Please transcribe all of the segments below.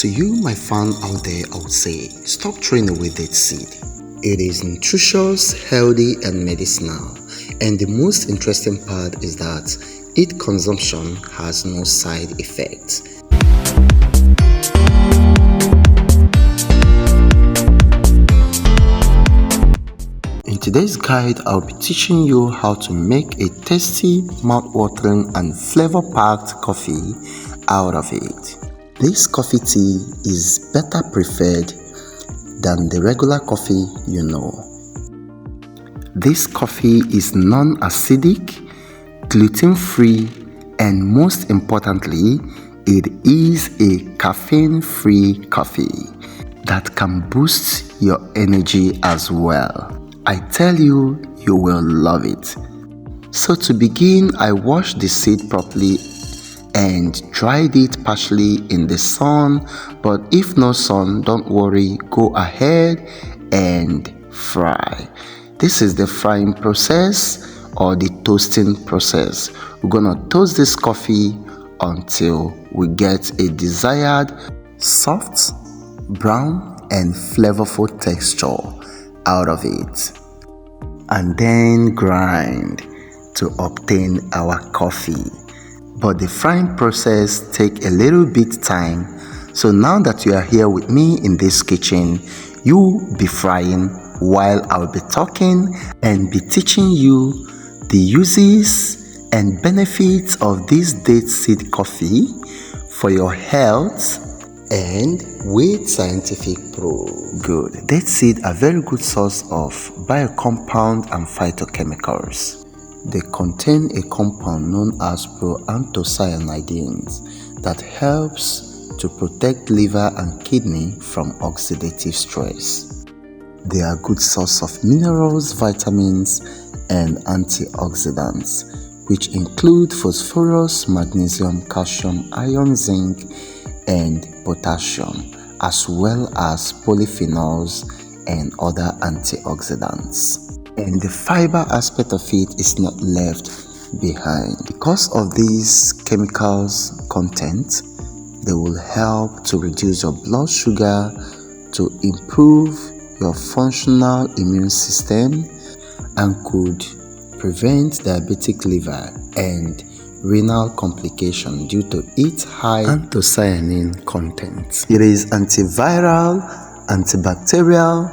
To you, my fan out there, I would say, stop throwing away that seed. It is nutritious, healthy, and medicinal. And the most interesting part is that its consumption has no side effects. In today's guide, I'll be teaching you how to make a tasty, mouth-watering, and flavor-packed coffee out of it. This coffee tea is better preferred than the regular coffee you know. This coffee is non-acidic, gluten-free, and most importantly, it is a caffeine-free coffee that can boost your energy as well. I tell you, you will love it. So to begin, I washed the seed properly and dried it partially in the sun, but if no sun, don't worry, go ahead and fry. This is the frying process or the toasting process. We're gonna toast this coffee until we get a desired soft, brown, and flavorful texture out of it, and then grind to obtain our coffee. But the frying process takes a little bit time, so now that you are here with me in this kitchen, you be frying while I'll be talking and be teaching you the uses and benefits of this date seed coffee for your health and with scientific proof. Good. Date seed are a very good source of biocompound and phytochemicals. They contain a compound known as proanthocyanidins that helps to protect liver and kidney from oxidative stress. They are a good source of minerals, vitamins, and antioxidants, which include phosphorus, magnesium, calcium, iron, zinc, and potassium, as well as polyphenols and other antioxidants. And the fiber aspect of it is not left behind. Because of these chemicals content, they will help to reduce your blood sugar, to improve your functional immune system, and could prevent diabetic liver and renal complication due to its high anthocyanin content. It is antiviral, antibacterial,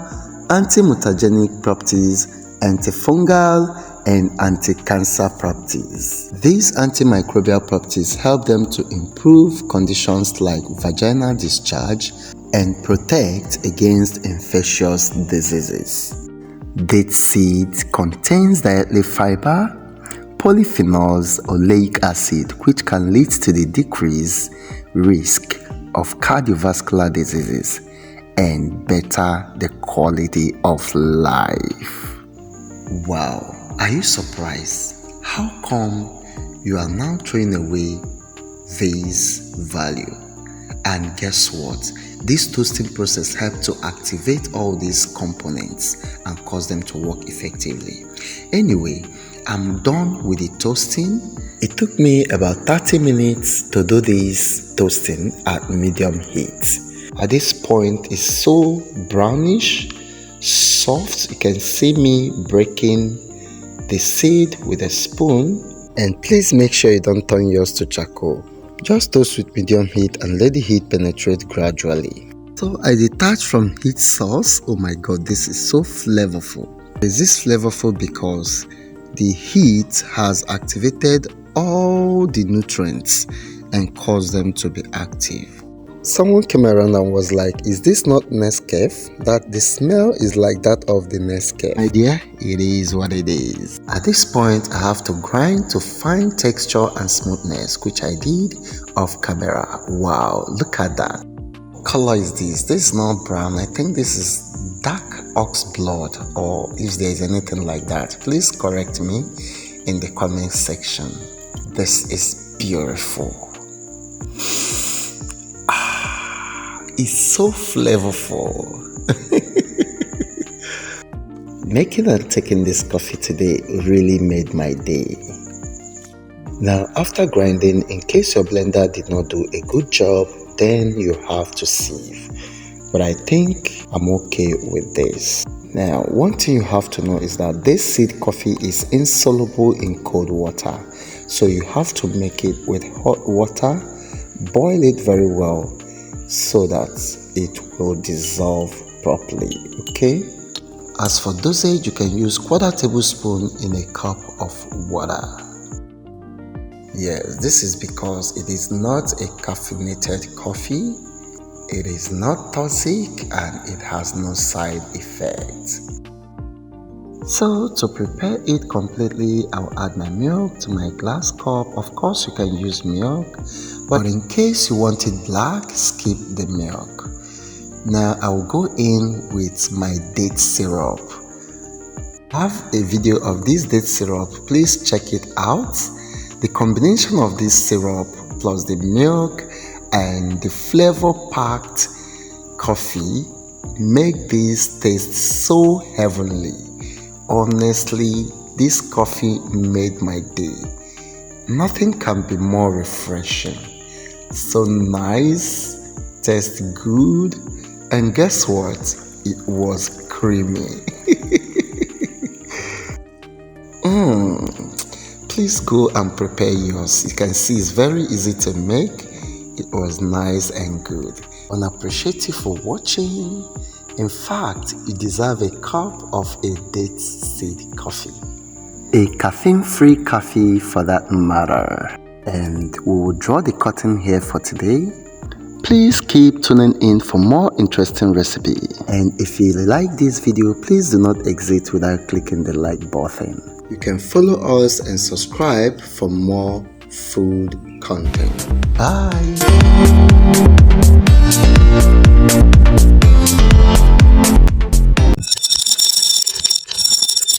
anti-mutagenic properties, antifungal, and anti-cancer properties. These antimicrobial properties help them to improve conditions like vaginal discharge and protect against infectious diseases. Date seed contains dietary fiber, polyphenols, oleic acid, which can lead to the decreased risk of cardiovascular diseases and better the quality of life. Wow, are you surprised? How come you are now throwing away this value? And guess what? This toasting process helps to activate all these components and cause them to work effectively. Anyway, I'm done with the toasting. It took me about 30 minutes to do this toasting at medium heat. At this point, it's so brownish, soft. You can see me breaking the seed with a spoon. And please make sure you don't turn yours to charcoal. Just toast with medium heat and let the heat penetrate gradually. So I detached from heat source. Oh my god, this is so flavorful. Is this flavorful because the heat has activated all the nutrients and caused them to be active. Someone came around and was like, is this not Nescafe? That the smell is like that of the Nescafe. My dear, it is what it is. At this point, I have to grind to fine texture and smoothness, which I did off camera. Wow, look at that. What color is this? This is not brown. I think this is dark ox blood, or if there is anything like that, please correct me in the comment section. This is beautiful. It's so flavorful. Making and taking this coffee today really made my day. Now, after grinding, in case your blender did not do a good job, then you have to sieve. But I think I'm okay with this. Now, one thing you have to know is that this seed coffee is insoluble in cold water. So you have to make it with hot water, boil it very well so that it will dissolve properly, okay? As for dosage, you can use 1/4 tablespoon in a cup of water. Yes, this is because it is not a caffeinated coffee. It is not toxic and it has no side effects. So to prepare it completely, I'll add my milk to my glass cup. Of course, you can use milk, but in case you want it black, skip the milk. Now I'll go in with my date syrup. I have a video of this date syrup. Please check it out. The combination of this syrup plus the milk and the flavor-packed coffee make this taste so heavenly. Honestly, this coffee made my day. Nothing can be more refreshing. So nice, tastes good, and guess what? It was creamy. Please go and prepare yours. You can see it's very easy to make. It was nice and good. Unappreciative for watching. In fact, you deserve a cup of a date seed coffee. A caffeine-free coffee for that matter. And we will draw the curtain here for today. Please keep tuning in for more interesting recipe. And if you like this video, please do not exit without clicking the like button. You can follow us and subscribe for more food content. Bye.